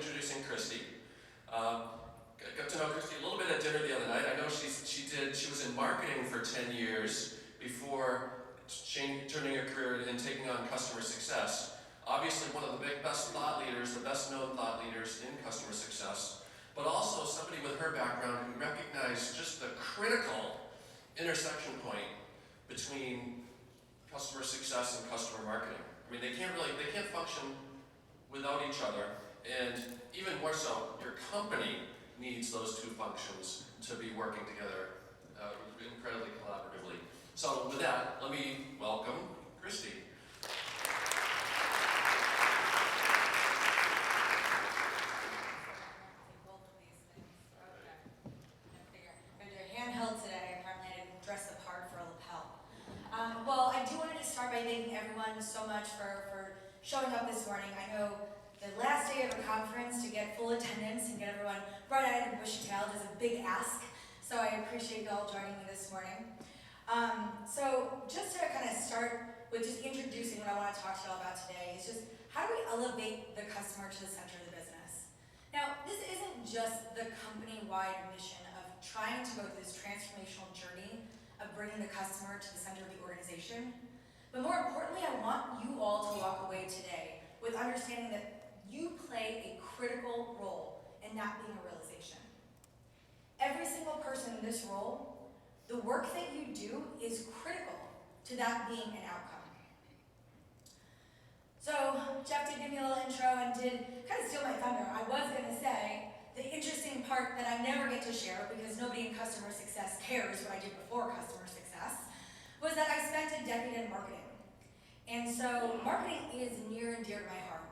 introducing Kristi. Got to know Kristi a little bit at dinner the other night. I know she was in marketing for 10 years before turning her career and taking on customer success. Obviously one of the best thought leaders, the best known thought leaders in customer success, but also somebody with her background who recognized just the critical intersection point between customer success and customer marketing. I mean, they can't function without each other, and even more so, your company needs those two functions to be working together incredibly collaboratively. So with that, let me welcome Kristi. Well, I do want to start by thanking everyone so much for showing up this morning. I know the last day of a conference to get full attendance and get everyone bright-eyed and bushy-tailed is a big ask, so I appreciate you all joining me this morning. So just to kind of start with just introducing what I want to talk to you all about today is just how do we elevate the customer to the center of the business? Now, this isn't just the company-wide mission of trying to go through this transformational journey of bringing the customer to the center of the organization. But more importantly, I want you all to walk away today with understanding that you play a critical role in that being a realization. Every single person in this role, the work that you do is critical to that being an outcome. So Jeff did give me a little intro and did kind of steal my thunder. I was going to say the interesting part that I never get to share because nobody in customer success cares what I did before customer success was that I spent a decade in marketing. And so marketing is near and dear to my heart.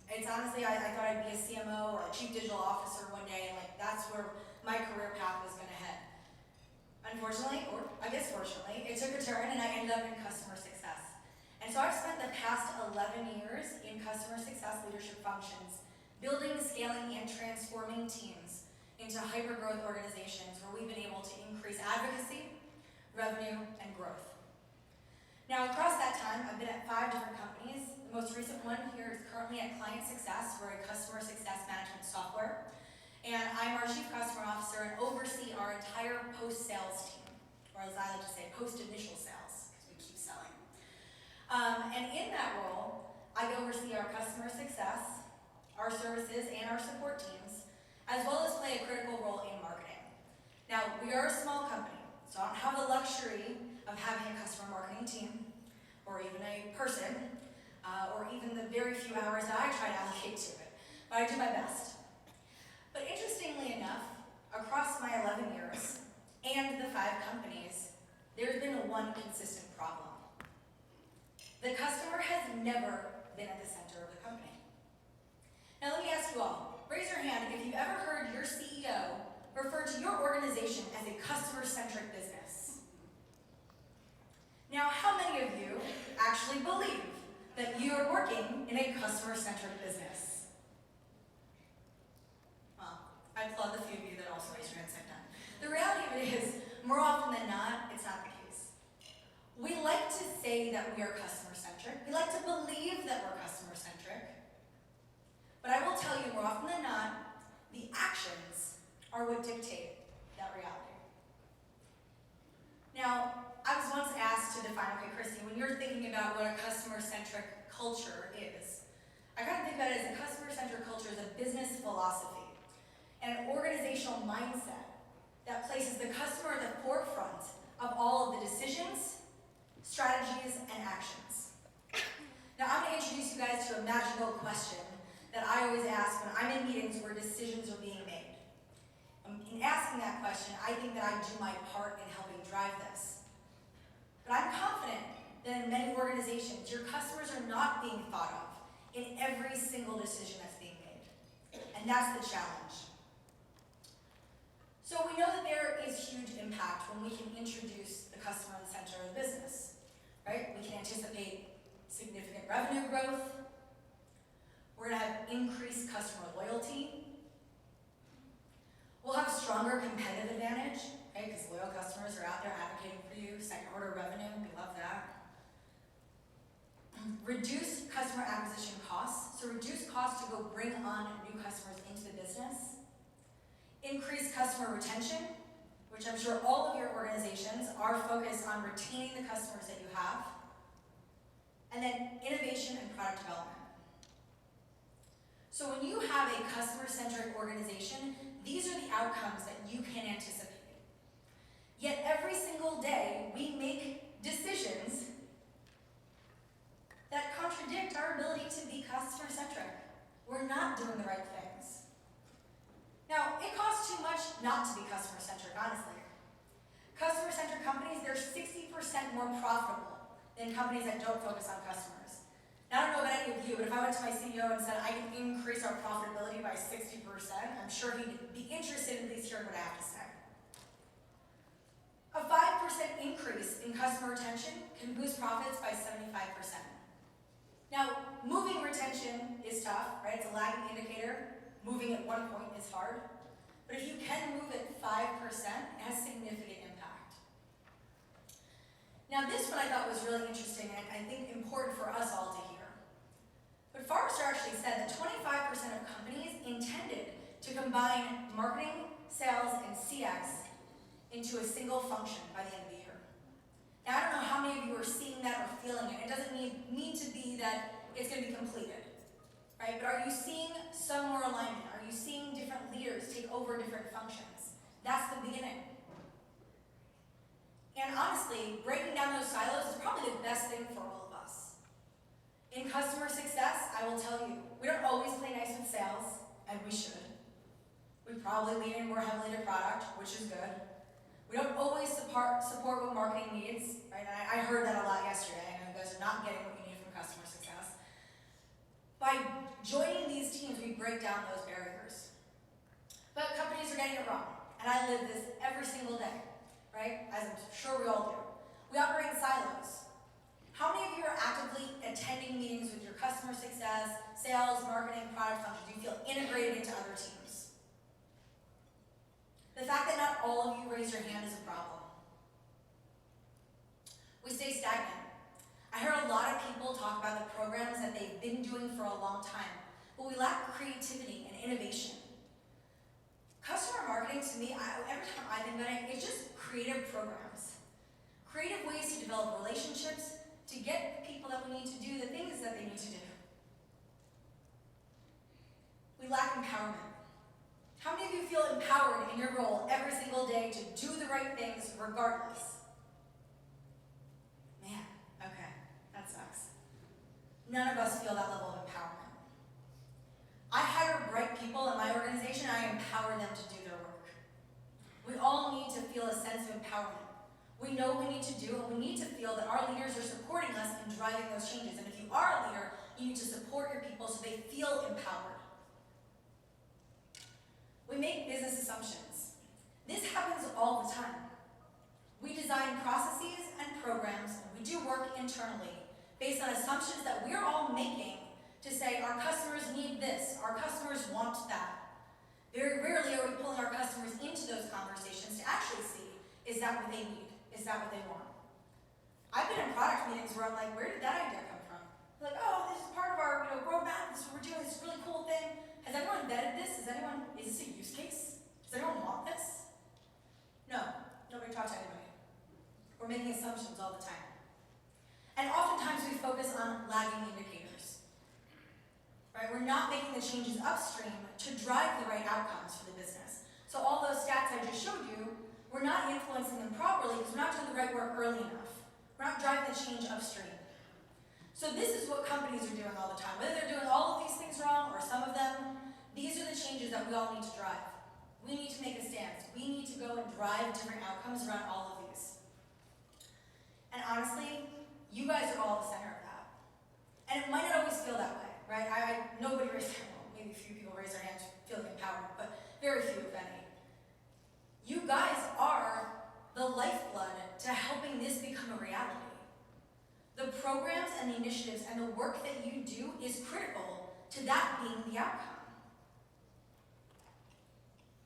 It's honestly, I thought I'd be a CMO or a chief digital officer one day, and that's where my career path was going to head. Unfortunately, or I guess fortunately, it took a turn and I ended up in customer success. And so I've spent the past 11 years in customer success leadership functions, building, scaling, and transforming teams into hyper-growth organizations where we've been able to increase advocacy, revenue, and growth. Now, across that time, I've been at 5 different companies. The most recent one here is currently at ClientSuccess. We're a customer success management software. And I'm our Chief Customer Officer and oversee our entire post-sales team, or as I like to say, post-initial sales, because we keep selling. And in that role, I oversee our customer success, our services, and our support teams, as well as play a critical role in marketing. Now, we are a small company, so I don't have the luxury of having a customer marketing team, or even a person, or even the very few hours that I try to allocate to it, but I do my best. But interestingly enough, across my 11 years, and the 5 companies, there's been one consistent problem. The customer has never been at the center of the company. Now let me ask you all, raise your hand if you've ever heard your CEO refer to your organization as a customer-centric business. Now, how many of you actually believe that you are working in a customer-centric business? Well, I applaud the few of you that also raised your hands like that. The reality of it is, more often than not, it's not the case. We like to say that we are customer-centric. We like to believe that we're customer-centric. But I will tell you, more often than not, the actions are what dictate that reality. Now, I was once asked to define, okay, Kristi, when you're thinking about what a customer-centric culture is, I kind of think about it as a customer-centric culture is a business philosophy and an organizational mindset that places the customer at the forefront of all of the decisions, strategies, and actions. Now, I'm going to introduce you guys to a magical question that I always ask when I'm in meetings where decisions are being made. In asking that question, I think that I do my part in helping drive this. But I'm confident that in many organizations, your customers are not being thought of in every single decision that's being made. And that's the challenge. So we know that there is huge impact when we can introduce the customer in the center of the business, right? We can anticipate significant revenue growth. We're going to have increased customer loyalty. We'll have stronger competitive advantage, right? Because loyal customers are out there advocating for you. Second order revenue, we love that. Reduce customer customer acquisition costs, so reduce costs to go bring on new customers into the business. Increase customer retention, which I'm sure all of your organizations are focused on retaining the customers that you have. And then innovation and product development. So when you have a customer-centric organization, these are the outcomes that you can anticipate. Yet every single day, we make decisions that contradict our ability to be customer-centric. We're not doing the right things. Now, it costs too much not to be customer-centric, honestly. Customer-centric companies, they're 60% more profitable than companies that don't focus on customers. Now, I don't know about any of you, but if I went to my CEO and said, I can increase our profitability by 60%, I'm sure he'd be interested in at least hearing what I have to say. A 5% increase in customer retention can boost profits by 75%. Now, moving retention is tough, right? It's a lagging indicator. Moving at one point is hard. But if you can move at 5%, it has significant impact. Now, this one I thought was really interesting and I think important for us all to hear. But Forrester actually said that 25% of companies intended to combine marketing, sales, and CX into a single function by the end of the year. Now, I don't know how many of you are seeing that or feeling it. It doesn't need to be that it's going to be completed, right? But are you seeing some more alignment? Are you seeing different leaders take over different functions? That's the beginning. And honestly, breaking down those silos is probably the best thing for all of us. In customer success, I will tell you, we don't always play nice with sales, and we should. We probably lean in more heavily to product, which is good. We don't always support what marketing needs, right? And I heard that a lot yesterday. I know you guys are not getting what you need from customer success. By joining these teams, we break down those barriers. But companies are getting it wrong, and I live this every single day, right? As I'm sure we all do. We operate in silos. How many of you are actively attending meetings with your customer success, sales, marketing, product functions? Do you feel integrated into other teams? The fact that not all of you raise your hand is a problem. We stay stagnant. I heard a lot of people talk about the programs that they've been doing for a long time, but we lack creativity and innovation. Customer marketing, to me, every time I think about it, it's just creative programs. Creative ways to develop relationships, to get the people that we need to do the things that they need to do. We lack empowerment. How many of you feel empowered in your role every single day to do the right things regardless? Man, okay, that sucks. None of us feel that level of empowerment. I hire bright people in my organization, and I empower them to do their work. We all need to feel a sense of empowerment. We know what we need to do, and we need to feel that our leaders are supporting us in driving those changes. And if you are a leader, you need to support your people so they feel empowered. We make business assumptions. This happens all the time. We design processes and programs, and we do work internally based on assumptions that we're all making to say our customers need this, our customers want that. Very rarely are we pulling our customers into those conversations to actually see, is that what they need? Is that what they want? I've been in product meetings where I'm like, where did that idea come from? They're like, oh, this is part of our roadmap, this is what we're doing, this really cool thing. Has anyone vetted this? Is this a use case? Does anyone want this? No, nobody talked to anybody. We're making assumptions all the time. And oftentimes we focus on lagging indicators. Right? We're not making the changes upstream to drive the right outcomes for the business. So all those stats I just showed you, we're not influencing them properly because we're not doing the right work early enough. We're not driving the change upstream. So this is what companies are doing all the time. Whether they're doing all of these things wrong or some of them, these are the changes that we all need to drive. We need to make a stance. We need to go and drive different outcomes around all of these. And honestly, you guys are all the center of that. And it might not always feel that way, right? Nobody raised their hand. Well, maybe a few people raise their hands feeling empowered, but very few, if any. You guys are the lifeblood to helping this become a reality. The programs and the initiatives and the work that you do is critical to that being the outcome.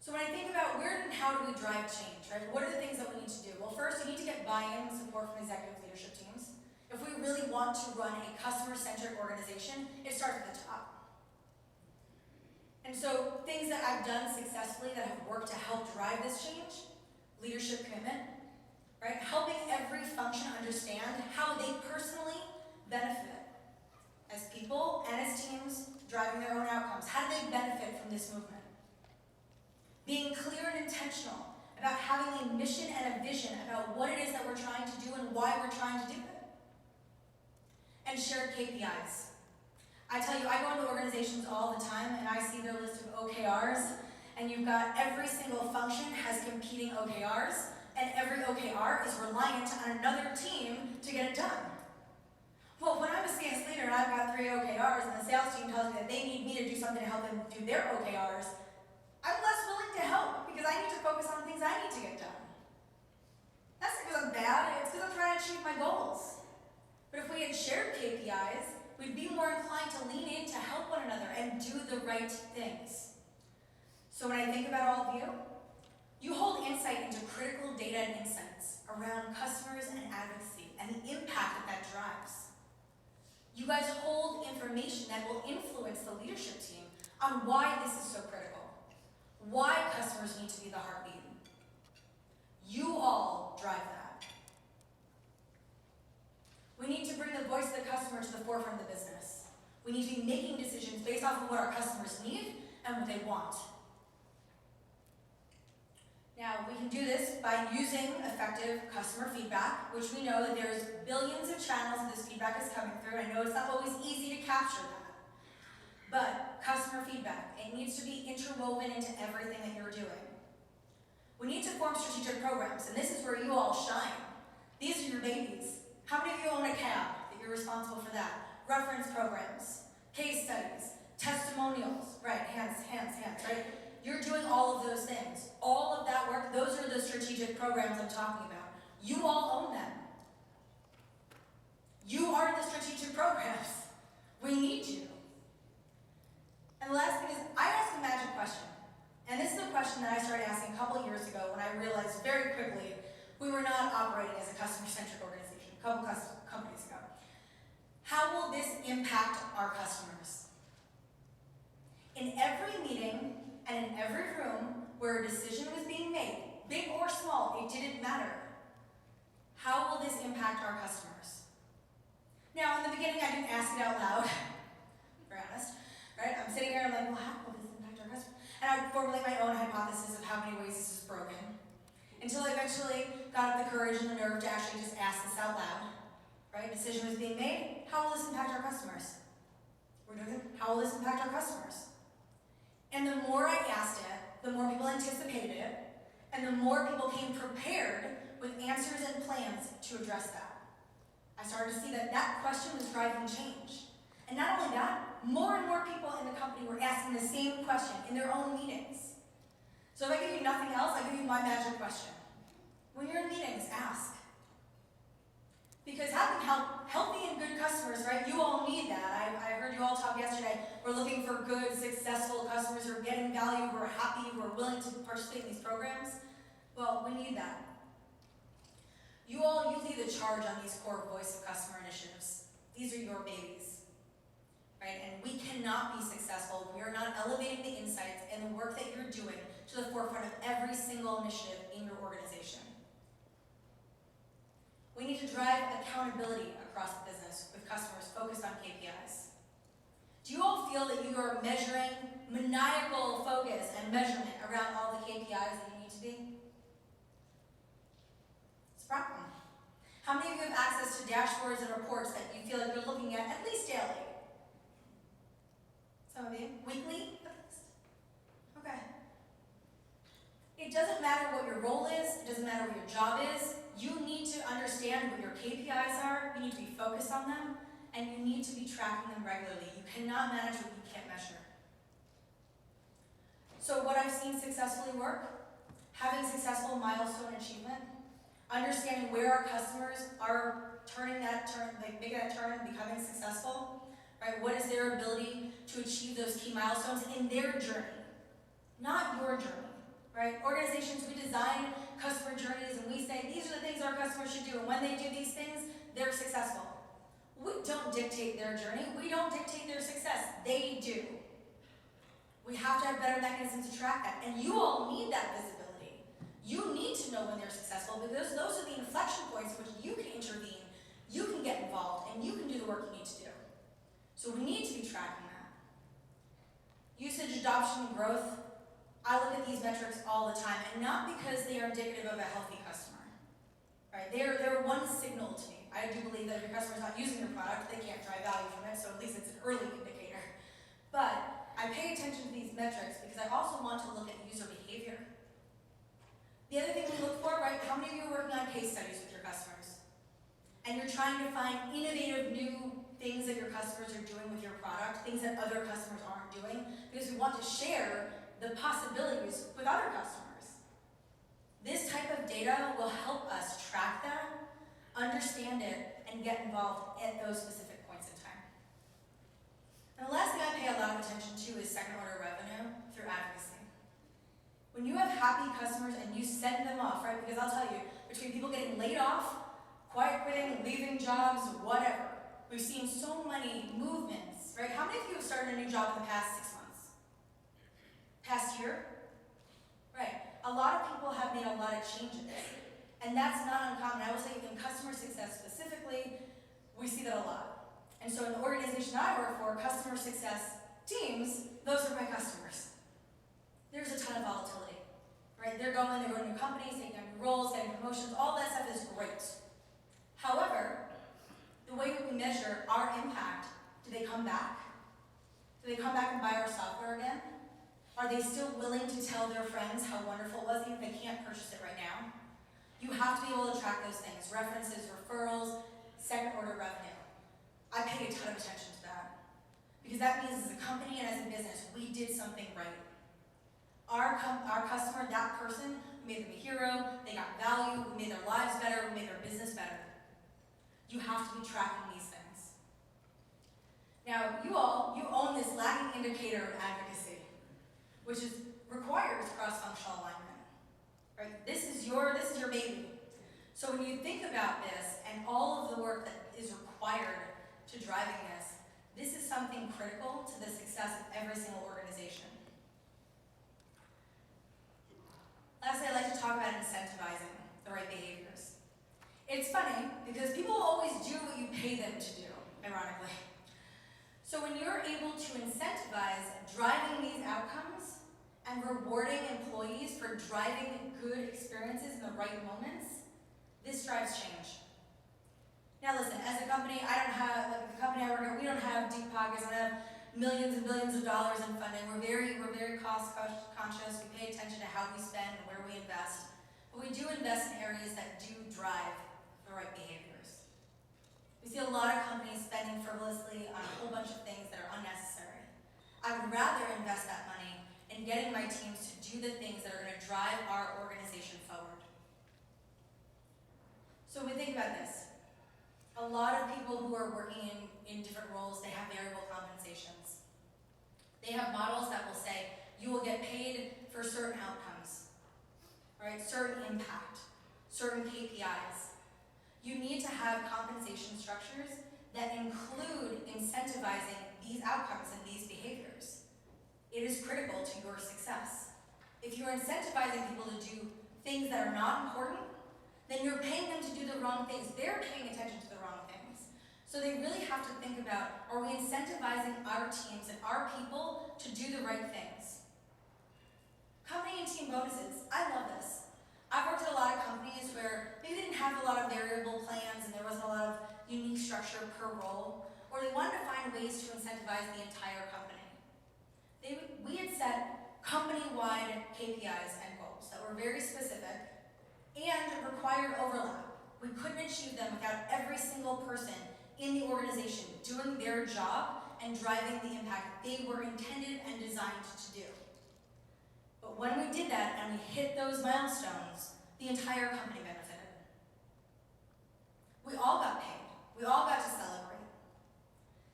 So when I think about where and how do we drive change, right? What are the things that we need to do? Well, first, you need to get buy-in and support from executive leadership teams. If we really want to run a customer-centric organization, it starts at the top. And so things that I've done successfully that have worked to help drive this change, leadership commitment, right? Helping every function understand how they personally benefit as people and as teams driving their own outcomes. How do they benefit from this movement? Being clear and intentional about having a mission and a vision about what it is that we're trying to do and why we're trying to do it. And shared KPIs. I tell you, I go into organizations all the time and I see their list of OKRs, and you've got every single function has competing OKRs, and every OKR is reliant on another team to get it done. Well, when I'm a CS leader and I've got 3 OKRs and the sales team tells me that they need me to do something to help them do their OKRs, I'm less willing to help because I need to focus on things I need to get done. That's not because I'm bad, it's because I'm trying to achieve my goals. But if we had shared KPIs, we'd be more inclined to lean in to help one another and do the right things. So when I think about all of you, you hold insight into critical data and insights around customers and advocacy and the impact that drives. You guys hold information that will influence the leadership team on why this is so critical, why customers need to be the heartbeat. You all drive that. We need to bring the voice of the customer to the forefront of the business. We need to be making decisions based off of what our customers need and what they want. Now, we can do this by using effective customer feedback, which we know that there's billions of channels that this feedback is coming through. I know it's not always easy to capture that. But customer feedback, it needs to be interwoven into everything that you're doing. We need to form strategic programs, and this is where you all shine. These are your babies. How many of you own a cab that you're responsible for that? Reference programs, case studies, testimonials, right, hands, right? You're doing all of those things. All of that work, those are the strategic programs I'm talking about. You all own them. You are the strategic programs. We need you. And the last thing is, I ask a magic question. And this is a question that I started asking a couple years ago when I realized very quickly we were not operating as a customer-centric organization, a couple companies ago. How will this impact our customers? In every meeting and in every room where a decision was being made, big or small, it didn't matter. How will this impact our customers? Now, in the beginning, I didn't ask it out loud, to be honest, right? I'm sitting here and I'm like, well, how will this impact our customers? And I would formulate my own hypothesis of how many ways this is broken, until I eventually got up the courage and the nerve to actually just ask this out loud, right? A decision was being made. How will this impact our customers? We're doing it. How will this impact our customers? And the more I asked it, the more people anticipated it, and the more people came prepared with answers and plans to address that. I started to see that that question was driving change. And not only that, more and more people in the company were asking the same question in their own meetings. So if I give you nothing else, I give you my magic question. When you're in meetings, ask. Because having healthy and good customers, right, you all need that. I heard you all talk yesterday. We're looking for good, successful customers who are getting value, who are happy, who are willing to participate in these programs. Well, we need that. You lead the charge on these core voice of customer initiatives. These are your babies, right? And we cannot be successful if we are not elevating the insights and the work that you're doing to the forefront of every single initiative in your organization. We need to drive accountability across the business with customers focused on KPIs. Do you all feel that you are measuring maniacal focus and measurement around all the KPIs that you need to be? It's a problem. How many of you have access to dashboards and reports that you feel like you're looking at least daily? Some of you? Weekly, at least? Okay. It doesn't matter what your role is, it doesn't matter what your job is. You need to understand what your KPIs are, you need to be focused on them, and you need to be tracking them regularly. You cannot manage what you can't measure. So what I've seen successfully work, having successful milestone achievement, understanding where our customers are making that turn and becoming successful, right? What is their ability to achieve those key milestones in their journey, not your journey, right? Organizations, we design customer journeys and we say, these are the things our customers should do, and when they do these things, they're successful. We don't dictate their journey. We don't dictate their success. They do. We have to have better mechanisms to track that. And you all need that visibility. You need to know when they're successful because those are the inflection points which you can intervene, you can get involved, and you can do the work you need to do. So we need to be tracking that. Usage, adoption, and growth. I look at these metrics all the time, and not because they are indicative of a healthy customer. Right? They're one signal to me. I do believe that if your customer's not using your product, they can't drive value from it, so at least it's an early indicator. But I pay attention to these metrics because I also want to look at user behavior. The other thing we look for, right, how many of you are working on case studies with your customers? And you're trying to find innovative new things that your customers are doing with your product, things that other customers aren't doing, because we want to share the possibilities with other customers. This type of data will help us track that, understand it, and get involved at those specific points in time. And the last thing I pay a lot of attention to is second order revenue through advocacy. When you have happy customers and you send them off, right, because I'll tell you, between people getting laid off, quiet quitting, leaving jobs, whatever, we've seen so many movements, right? How many of you have started a new job in the past 6 months? Past year? Right. A lot of people have made a lot of changes. And that's not uncommon. I will say in customer success specifically, we see that a lot. And so in the organization I work for, customer success teams, those are my customers. There's a ton of volatility, right? They're going to new companies, taking on new roles, getting promotions, all that stuff is great. However, the way that we measure our impact, do they come back? Do they come back and buy our software again? Are they still willing to tell their friends how wonderful it was even if they can't purchase it right now? You have to be able to track those things, references, referrals, second order revenue. I pay a ton of attention to that because that means as a company and as a business, we did something right. Our customer, that person, we made them a hero, they got value, we made their lives better, we made their business better. You have to be tracking these things. Now, you own this lagging indicator of advocacy, which requires cross-functional alignment. Right? This is your baby. So when you think about this and all of the work that is required to driving this is something critical to the success of every single organization. Lastly, I'd like to talk about incentivizing the right behaviors. It's funny because people always do what you pay them to do, ironically. So when you're able to incentivize driving these outcomes and rewarding employees for driving good experiences in the right moments, this drives change. Now listen, as a company, I don't have, like the company I work at, we don't have deep pockets, we don't have millions and billions of dollars in funding. We're very cost conscious, we pay attention to how we spend and where we invest. But we do invest in areas that do drive the right behaviors. We see a lot of companies spending frivolously on a whole bunch of things that are unnecessary. I would rather invest that money in getting my teams to do the things that are going to drive our organization forward. So when we think about this, a lot of people who are working in different roles, they have variable compensations. They have models that will say, you will get paid for certain outcomes, right? Certain impact, certain KPIs. You need to have compensation structures that include incentivizing these outcomes and these behaviors. It is critical to your success. If you're incentivizing people to do things that are not important, then you're paying them to do the wrong things. They're paying attention to the wrong things. So they really have to think about, are we incentivizing our teams and our people to do the right things? Company and team bonuses, I love this. I've worked at a lot of companies where maybe they didn't have a lot of variable plans and there wasn't a lot of unique structure per role, or they wanted to find ways to incentivize the entire company. We had set company-wide KPIs and goals that were very specific and required overlap. We couldn't achieve them without every single person in the organization doing their job and driving the impact they were intended and designed to do. But when we did that and we hit those milestones, the entire company benefited. We all got paid. We all got to celebrate.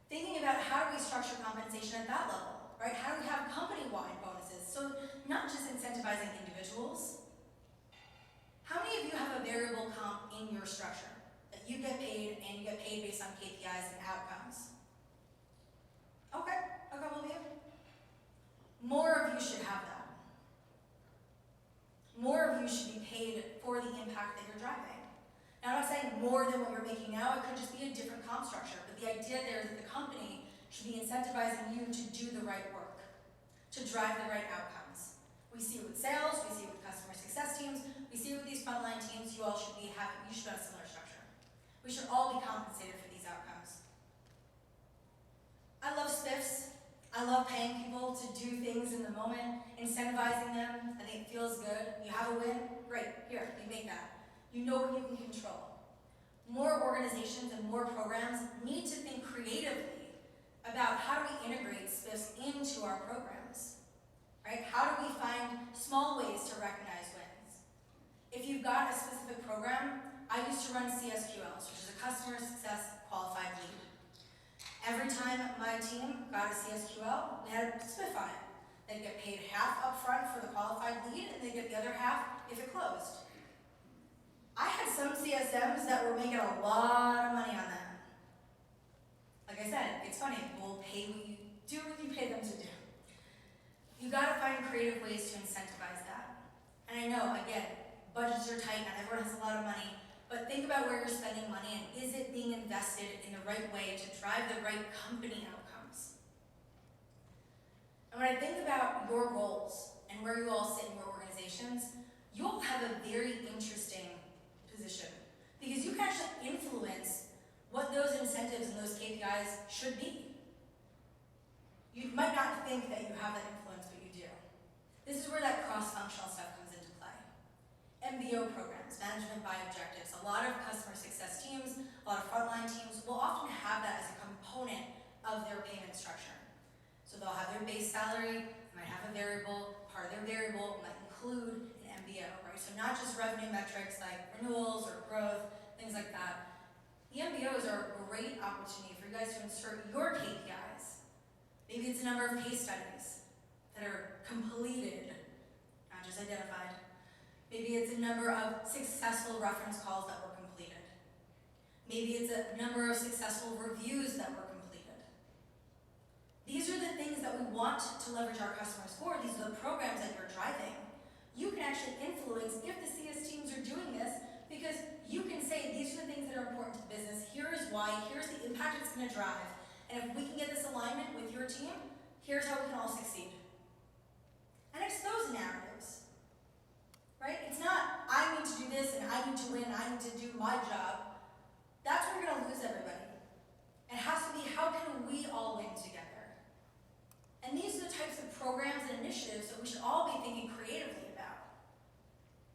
Thinking about how do we structure compensation at that level, right? How do we have company-wide bonuses? So not just incentivizing individuals. How many of you have a variable comp in your structure that you get paid and you get paid based on KPIs and be incentivizing you to do the right work, to drive the right outcomes. We see it with sales, we see it with customer success teams, we see it with these frontline teams. You all should have a similar structure. We should all be compensated for these outcomes. I love spiffs. I love paying people to do things in the moment, incentivizing them. I think it feels good. You have a win, great, here, you make that. You know what you can control. More organizations and more programs need to think creatively about how do we integrate spiffs into our programs, right? How do we find small ways to recognize wins? If you've got a specific program, I used to run CSQLs, which is a Customer Success Qualified Lead. Every time my team got a CSQL, we had a spiff on it. They'd get paid half up front for the qualified lead, and they'd get the other half if it closed. I had some CSMs that were making a lot of money on that. Like I said, it's funny, we'll pay what you pay them to do. You gotta find creative ways to incentivize that. And I know, again, budgets are tight, not everyone has a lot of money, but think about where you're spending money and is it being invested in the right way to drive the right company outcomes? And when I think about your roles and where you all sit in your organizations, you all have a very interesting position because you can actually influence what those incentives and those KPIs should be. You might not think that you have that influence, but you do. This is where that cross-functional stuff comes into play. MBO programs, management by objectives. A lot of customer success teams, a lot of frontline teams will often have that as a component of their payment structure. So they'll have their base salary, might have a variable, part of their variable might include an MBO, right? So not just revenue metrics like renewals or growth, things like that. The MBOs are a great opportunity for you guys to insert your KPIs. Maybe it's a number of case studies that are completed, not just identified. Maybe it's a number of successful reference calls that were completed. Maybe it's a number of successful reviews that were completed. These are the things that we want to leverage our customers for. These are the programs that you're driving. You can actually influence if the CS teams are doing this because you can say these are the things that are important to the business. Here is why. Here's the impact it's going to drive. And if we can get this alignment with your team, here's how we can all succeed. And it's those narratives. Right? It's not, I need to do this and I need to win, I need to do my job. That's where you're going to lose everybody. It has to be, how can we all win together? And these are the types of programs and initiatives that we should all be thinking creatively about.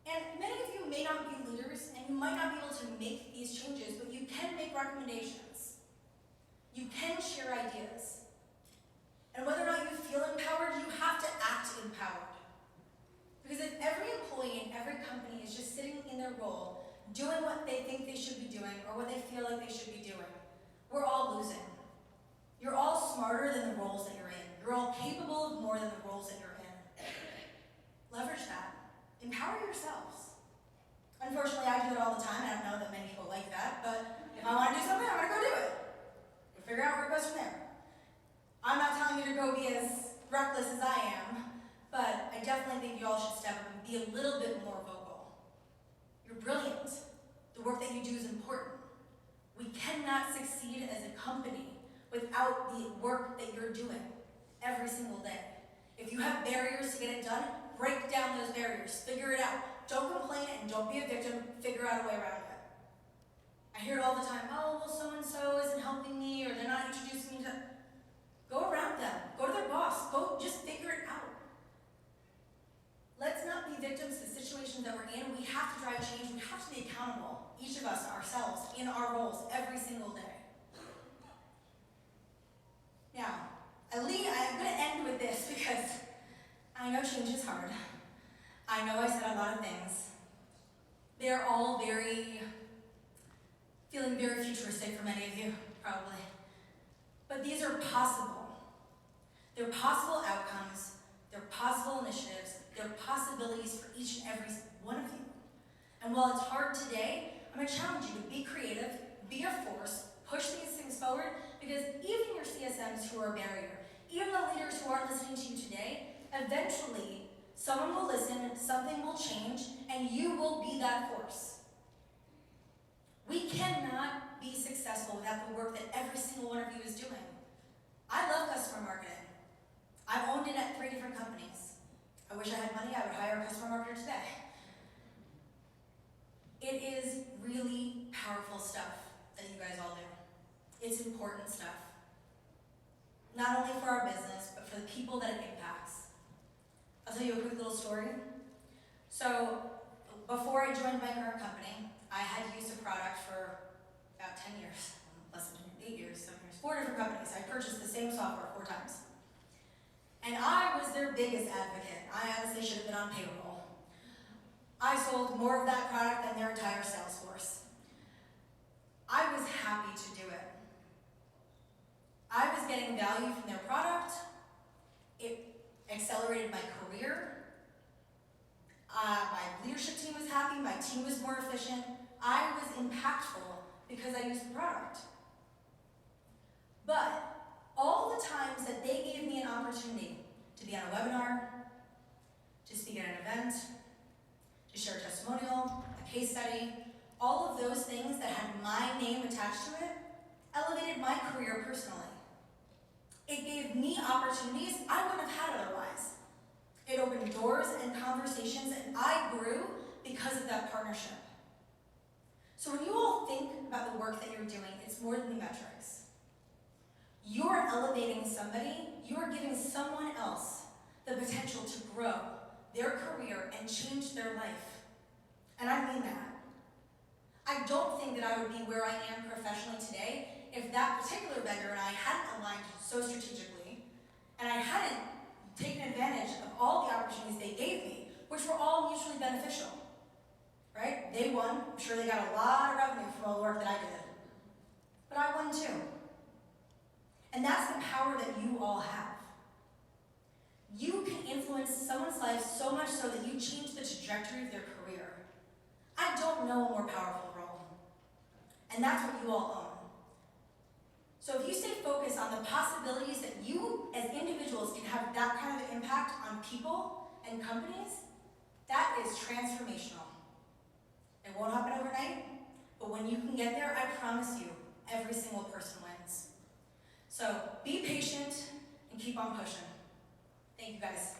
And many of you may not be leaders and you might not be able to make these changes, but you can make recommendations. You can share ideas. And whether or not you feel empowered, you have to act empowered. Because if every employee in every company is just sitting in their role, doing what they think they should be doing or what they feel like they should be doing, we're all losing. You're all smarter than the roles that you're in. You're all capable of more than the roles that you're in. Leverage that. Empower yourselves. Unfortunately, I do it all the time. I don't know that many people like that, but if I want to do something, I'm going to go do it. We'll figure out where it goes from there. I'm not telling you to go be as reckless as I am, but I definitely think you all should step up and be a little bit more vocal. You're brilliant. The work that you do is important. We cannot succeed as a company without the work that you're doing every single day. If you have barriers to get it done, break down those barriers. Figure it out. Don't complain and don't be a victim. Figure out a way around it. I hear it all the time. Oh, well, so-and-so isn't helping me or they're not introducing me to... Go around them. Go to their boss. Go just figure it out. Let's not be victims to the situations that we're in. We have to drive change. We have to be accountable, each of us, ourselves, in our roles, every single day. Now, I'm going to end with this because I know change is hard. I know I said a lot of things. They're all feeling very futuristic for many of you, probably. But these are possible. They're possible outcomes. They're possible initiatives. There are possibilities for each and every one of you. And while it's hard today, I'm going to challenge you to be creative, be a force, push these things forward, because even your CSMs who are a barrier, even the leaders who aren't listening to you today, eventually someone will listen, something will change, and you will be that force. We cannot be successful without the work that every single one of you is doing. I I wish I had money, I would hire a customer marketer today. It is really powerful stuff that you guys all do. It's important stuff. Not only for our business, but for the people that it impacts. I'll tell you a quick little story. So, before I joined my current company, I had used a product for about 10 years, less than 8 years, 7 years, 4 different companies. I purchased the same software 4 times. And I was their biggest advocate. I honestly should have been on payroll. I sold more of that product than their entire sales force. I was happy to do it. I was getting value from their product. It accelerated my career. My leadership team was happy, my team was more efficient. I was impactful because I used the product. But all the times that they gave me an opportunity to be on a webinar, to speak at an event, to share a testimonial, a case study, all of those things that had my name attached to it elevated my career personally. It gave me opportunities I wouldn't have had otherwise. It opened doors and conversations, and I grew because of that partnership. So when you all think about the work that you're doing, it's more than the metrics. You're elevating somebody, you're giving someone else the potential to grow their career and change their life. And I mean that. I don't think that I would be where I am professionally today if that particular vendor and I hadn't aligned so strategically, and I hadn't taken advantage of all the opportunities they gave me, which were all mutually beneficial. Right? They won. I'm sure they got a lot of revenue from all the work that I did. But I won too. And that's the power that you all have. You can influence someone's life so much so that you change the trajectory of their career. I don't know a more powerful role. And that's what you all own. So if you stay focused on the possibilities that you as individuals can have that kind of impact on people and companies, that is transformational. It won't happen overnight, but when you can get there, I promise you, every single person wins. So be patient and keep on pushing. Thank you guys.